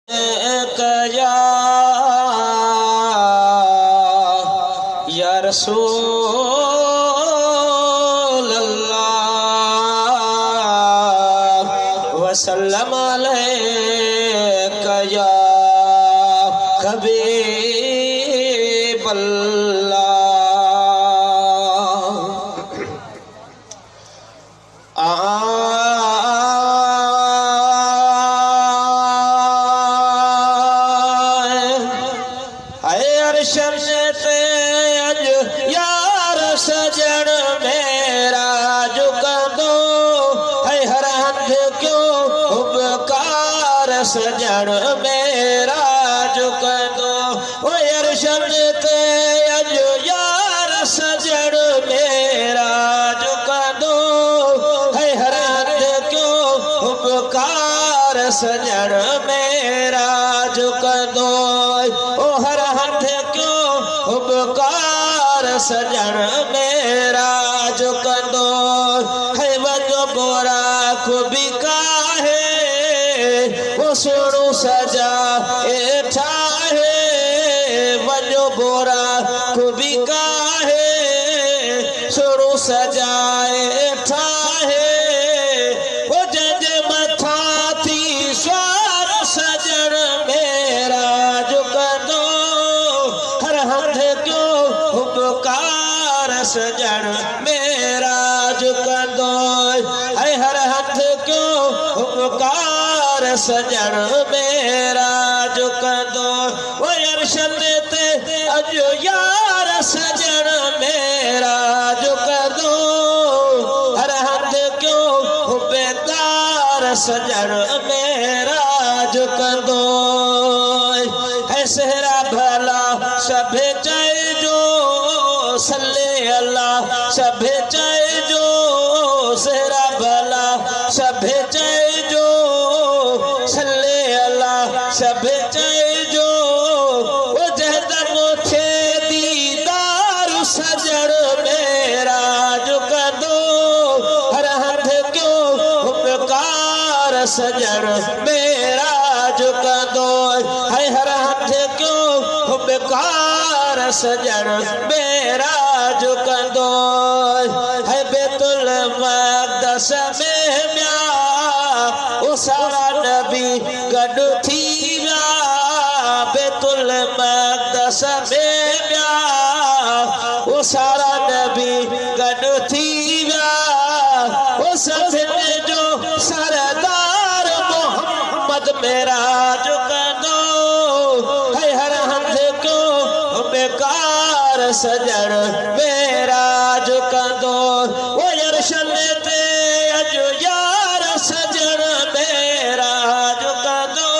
कया या रसूल अल्लाह वसल्लम अलैका या हबीब अल्लाह। यार सजन मेरा झुकंदो है हर हंध क्यों उपकार सजन मेरा झुकंदो ओ अरशद ते अज यार सजन मेरा झुकंदो है हर हंध क्यों उपकार सजन मेरा झुकंदो ओ हर हंध क्यों उपकार सजन मेरा झुकंदो है वजो बोरा खूबी का है वो सुणु सजा एठा है वजो बोरा खूबी का है सुणु सजा एठा है वो जज मथा थी स्वार सजन मेरा झुकंदो हर हंध क्यों उपकार सजन मेरा झुकंदो है हर हंध क्यों उपकार सजन मेरा झुकंदो वो अरशद ते अज यार सजन मेरा झुकंदो हर हंध क्यों उबेदार सजन मेरा झुकंदो है सहरा भला सभे चाहे जो सल्ले अल्लाह सभे चाहे जो सहरा भला सभे चाहे जो सल्ले अल्लाह सभे चाहे जो वो जहदम थे दीदार सजन मेरा झुकंदो हर हंध क्यों उपकार सजन मेरा झुकंदो है हर हंध क्यों उपकार सजन मेरा झुकंदो है बैतुल मक़दस में ब्या ओ सारा नबी गॾु थी विया बैतुल मक़दस में ब्या ओ सारा नबी गॾु थी विया ओ सभिनी जो सरदार मोहम्मद मेरा झुकंदो है हर हंध क्यों बेकार सजन मेरा झुकंदो वो अरशद ते अज यार सजन मेरा झुकंदो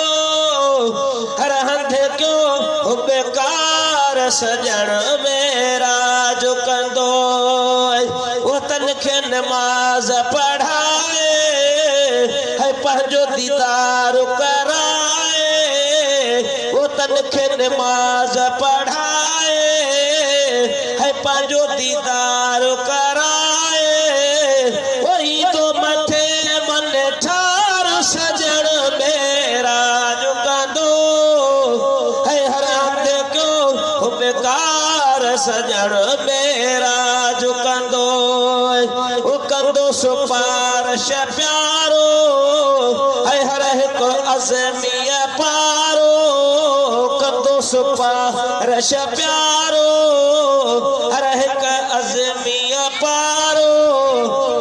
हर हंध क्यों बेकार सजन मेरा झुकंदो वो तन खे नमाज पढ़ाए है पंहिंजो दीदार कराए वो तन खे नमाज पढ़ाए है पंहिंजो दीदार कराए वही तो मथे मन ठार सजन मेरा झुकंदो है हर हंध क्यों बेकार सजन मेरा झुकंदो वो कंदो सुपारश प्यारो है हर हिक अज़मीय पारो कंदो सुपारश प्यारो हर हिक अज़मीय पारो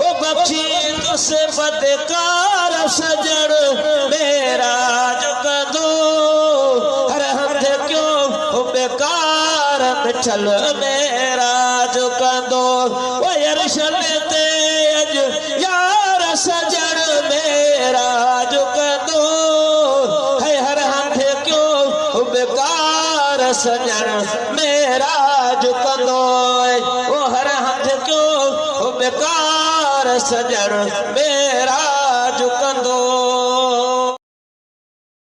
वो बख्शी तुसे बदकार सजन मेरा झुकंदो हर हंध क्यों बेकार मिठल मेरा झुकंदो वो अरशद ते अज यार सजन मेरा झुकंदो है हर हंध क्यों बेकार सजन मेरा झुकंदो वो हर हंध क्यों बेकार सजन मेरा झुकंदो।